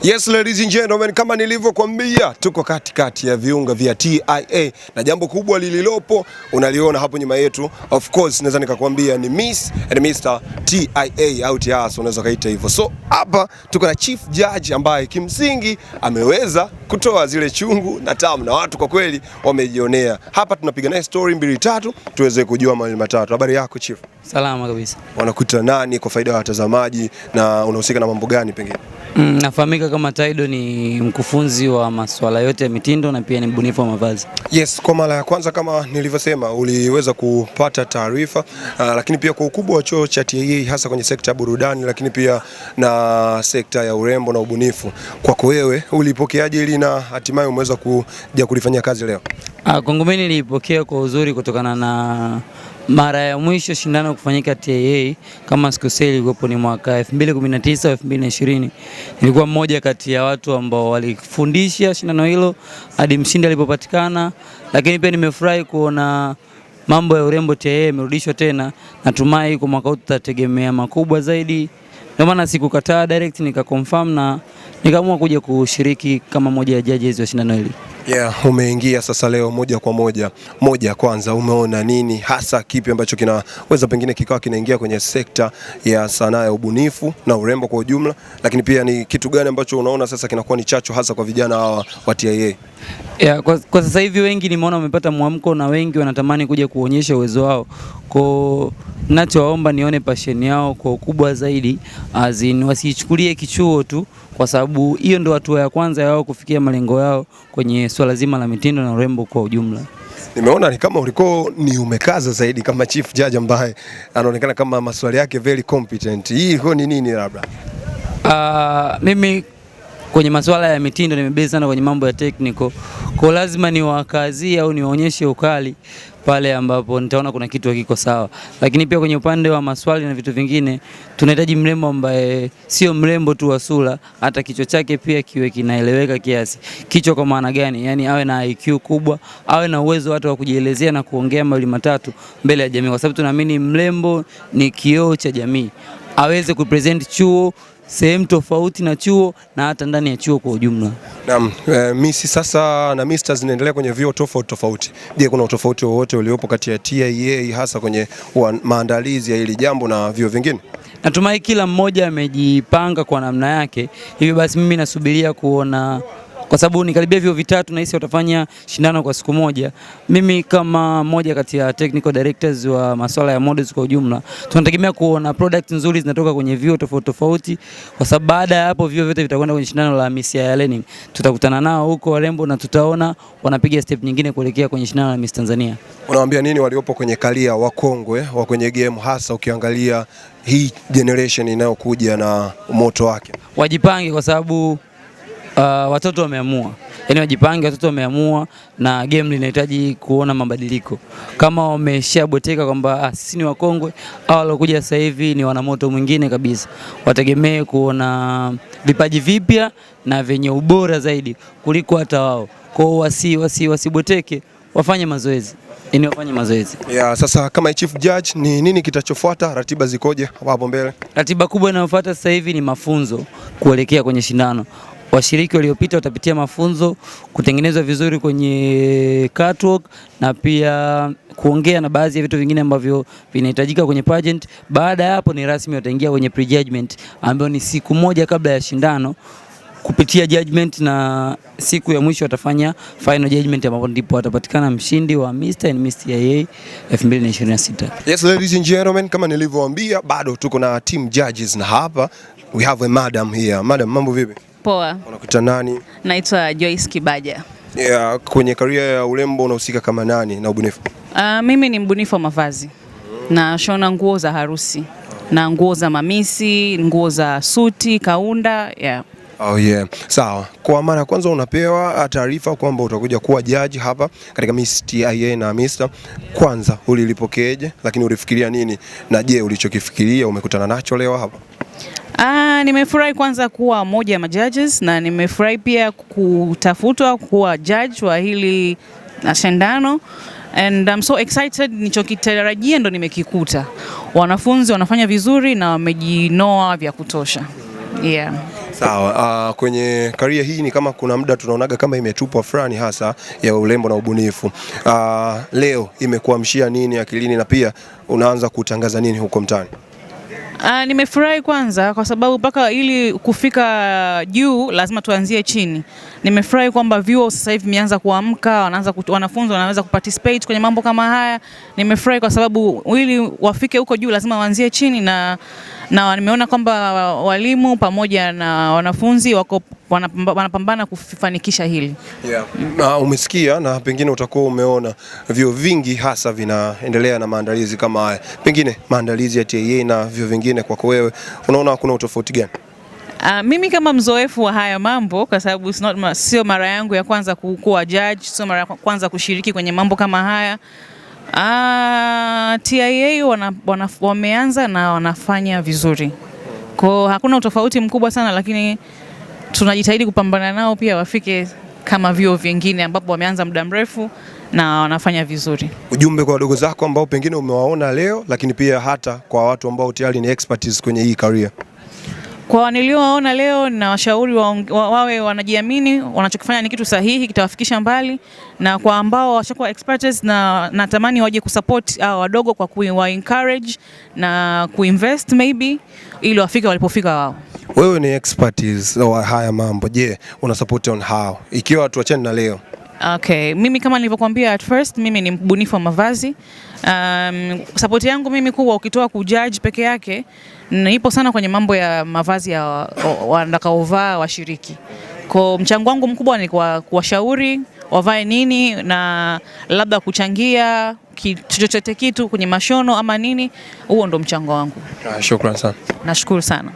Yes ladies and gentlemen, kama nilivyokuambia tuko katikati ya viunga vya TIA na jambo kubwa lililopo unaliona hapo nyuma yetu. Of course naweza nikakwambia ni Miss and Mr TIA au TIAS unaweza kaita hivyo. So hapa tuko na Chief Judge ambaye kimsingi ameweza kutoa zile chungu na tamu na watu kwa kweli wamejionea. Hapa tunapiga naye story 2-3 tuweze kujua mawili matatu. Habari yako Chief? Salama kabisa. Wanakuita nani kwa faida ya watazamaji na unahusika na mambo gani pengine? Nafahamika kama Taido, ni mkufunzi wa masuala yote ya mitindo na pia ni mbunifu wa mavazi. Yes, kwa mara ya kwanza kama nilivyosema uliweza kupata taarifa lakini pia kwa ukubwa wa chuo cha TIA hasa kwenye sekta ya burudani lakini pia na sekta ya urembo na ubunifu. Kwako wewe ulipokeaje hili na hatimaye umeweza kuja kulifanyia kazi leo? Kwangu mimi nilipokea kwa uzuri kutokana na mara ya mwisho shindano kufanyika TIA kama sikosei ilikuwa ni mwaka 2019 2020. Nilikuwa mmoja kati ya watu ambao walifundisha shindano hilo hadi mshindi alipopatikana, lakini pia nimefurahi kuona mambo ya urembo TIA yamerudishwa tena. Natumai kwa mwaka huu tutategemea makubwa zaidi. Ndio maana sikukataa, direct nikaconfirm na nikaamua kuja kushiriki kama moja ya judges wa shindano hili. Yeah, umeingia sasa leo moja kwa moja kwanza umeona nini hasa kipi ambacho kinaweza pengine kikawa kinaingia kwenye sekta ya sanaa ya ubunifu na urembo kwa ujumla, lakini pia ni kitu gani ambacho unaona sasa kinakuwa ni chachu hasa kwa vijana hawa wa TIA? Yeah, kwa sasa hivi wengi nimeona wamepata mwamko na wengi wanatamani kuja kuonyesha uwezo wao. Kwa ninachowaomba nione passion yao kwa ukubwa zaidi, wasichukulie kichuo tu, kwa sababu hiyo ndio hatua ya kwanza yao kufikia malengo yao kwenye swala zima la mitindo na urembo kwa ujumla. Nimeona ni kama ulikuwa ni umekaza zaidi kama Chief Judge ambaye anaonekana kama maswali yake very competent. Hii ilikuwa ni nini labda? Mimi kwenye masuala ya mitindo nimebezi sana kwenye mambo ya technical. Kwa lazima niwakazie au niwaonyeshe ukali pale ambapo nitaona kuna kitu hakiko sawa. Lakini pia kwenye upande wa maswali na vitu vingine tunahitaji mrembo ambaye sio mrembo tu wa sura, hata kichwa chake pia kiwe kinaeleweka kiasi. Kichwa kwa maana gani? Yaani awe na IQ kubwa, awe na uwezo hata wa kujielezea na kuongea mawili matatu mbele ya jamii, kwa sababu tunaamini mrembo ni kioo cha jamii. Aweze kupresent chuo sehemu tofauti na chuo na hata ndani ya chuo kwa ujumla. Naam, Miss sasa na Mr zinaendelea kwenye vyuo tofauti. Je, kuna utofauti wowote uliopo kati ya TIA hasa kwenye maandalizi ya hili jambo na vyuo vingine? Natumai kila mmoja amejipanga kwa namna yake. Hivyo basi mimi nasubiria kuona, kwa sababu nikaribia vyuo vitatu na hisi watafanya shindano kwa siku moja. Mimi kama mmoja kati ya technical directors wa masuala ya models kwa ujumla, tunategemea kuona product nzuri zinatoka kwenye vyuo tofauti, kwa sababu baada ya hapo vyuo vyote vitakwenda kwenye shindano la Miss ya Learning. Tutakutana nao huko warembo na tutaona wanapiga step nyingine kuelekea kwenye shindano la Miss Tanzania. Unawaambia nini waliopo kwenye kalia wakongwe wa kwenye game, hasa ukiangalia hii generation inayokuja na moto wake? Wajipange kwa sababu watoto wameamua. Yaani wajipange, watoto wameamua na game linahitaji kuona mabadiliko. Kama wameshaboteka kwamba sisi ni wakongwe, au walokuja sasa hivi ni wanamoto mwingine kabisa, wategemee kuona vipaji vipya na venye ubora zaidi kuliko hata wao. Kwa hiyo wasiboteke, wafanye mazoezi. Wafanye mazoezi. Yeah, sasa kama Chief Judge ni nini kitachofuata? Ratiba zikoje hapo mbele? Ratiba kubwa inayofuata sasa hivi ni mafunzo kuelekea kwenye shindano. Washiriki waliopita watapitia mafunzo, kutengenezwa vizuri kwenye catwalk na pia kuongea na baadhi ya vitu vingine ambavyo vinahitajika kwenye pageant. Baada ya hapo ni rasmi wataingia kwenye prejudgment ambayo ni siku moja kabla ya shindano kupitia judgment, na siku ya mwisho watafanya final judgment ambapo ndipo watapatikana mshindi wa Mr and Miss TIA 2026. Yes ladies and gentlemen, kama nilivyowaambia bado tuko na team judges na hapa we have a madam here. Madam, mambo vipi? Poa. Unakuita nani? Naitwa Joyce Kibaja. Yeah, kwenye career ya urembo unahusika kama nani na ubunifu? Mimi ni mbunifu wa mavazi. Na shona nguo za harusi. Na nguo za mamisi, nguo za suti, kaunda, yeah. Oh yeah. Sawa. Kwa mara ya kwanza unapewa taarifa kwamba utakuja kuwa judge hapa katika Miss TIA na Mr. Kwanza ulilipokeaje, lakini ulifikiria nini, na je ulichokifikiria umekutana nacho leo hapa? Nimefurahi kwanza kuwa moja ya majudges na nimefurahi pia kutafutwa kuwa judge wa hili shindano, and I'm so excited. Nilichokitarajia ndo nimekikuta. Wanafunzi wanafanya vizuri na wamejinoa vya kutosha. Yeah. Sawa, kwenye career hii ni kama kuna muda tunaonaga kama imetupwa fulani hasa ya urembo na ubunifu. Leo imekuamshia nini akilini na pia unaanza kutangaza nini huko mtaani? Nimefurahi kwanza kwa sababu mpaka ili kufika juu lazima tuanzie chini. Nimefurahi kwamba vyuo sasa hivi vimeanza kuamka, wanafunzi wanaweza kuparticipate kwenye mambo kama haya. Nimefurahi kwa sababu ili wafike huko juu lazima waanzie chini na nimeona kwamba walimu pamoja na wanafunzi wako wanapambana kufanikisha hili. Yeah. Umesikia na pengine utakuwa umeona vyuo vingi hasa vinaendelea na maandalizi kama haya. Pengine maandalizi ya TIA na vyuo vingine kwako wewe unaona kuna utofauti gani? Mimi kama mzoefu wa haya mambo kwa sababu sio mara yangu ya kwanza kuwa judge, sio mara ya kwanza kushiriki kwenye mambo kama haya. TIA wameanza na wanafanya vizuri. Kwa hakuna utofauti mkubwa sana, lakini tunajitahidi kupambana nao pia wafike kama vyuo vingine ambapo wameanza muda mrefu na wanafanya vizuri. Ujumbe kwa wadogo zako ambao pengine umewaona leo, lakini pia hata kwa watu ambao tayari ni expertise kwenye hii career? Kwa niliowaona leo na washauri wawe wanajiamini, wanachokifanya ni kitu sahihi, kitawafikisha mbali, na kwa ambao washakuwa experts na natamani waje kusupport hao wadogo kwa kuwa encourage na kuinvest maybe ili wafike walipofika wao. Wewe ni expertise wa haya mambo, je, una support on how? Ikiwa tuachane na leo. Okay, mimi kama nilivyokuambia at first, mimi ni mbunifu wa mavazi. Support yangu mimi kubwa ukitoa kujudge peke yake, nipo sana kwenye mambo ya mavazi ya watakaovaa washiriki. Kwa mchango wangu mkubwa ni kuwashauri wavae nini na labda kuchangia chochote kitu kwenye mashono ama nini, huo ndo mchango wangu. Shukrani sana. Nashukuru sana.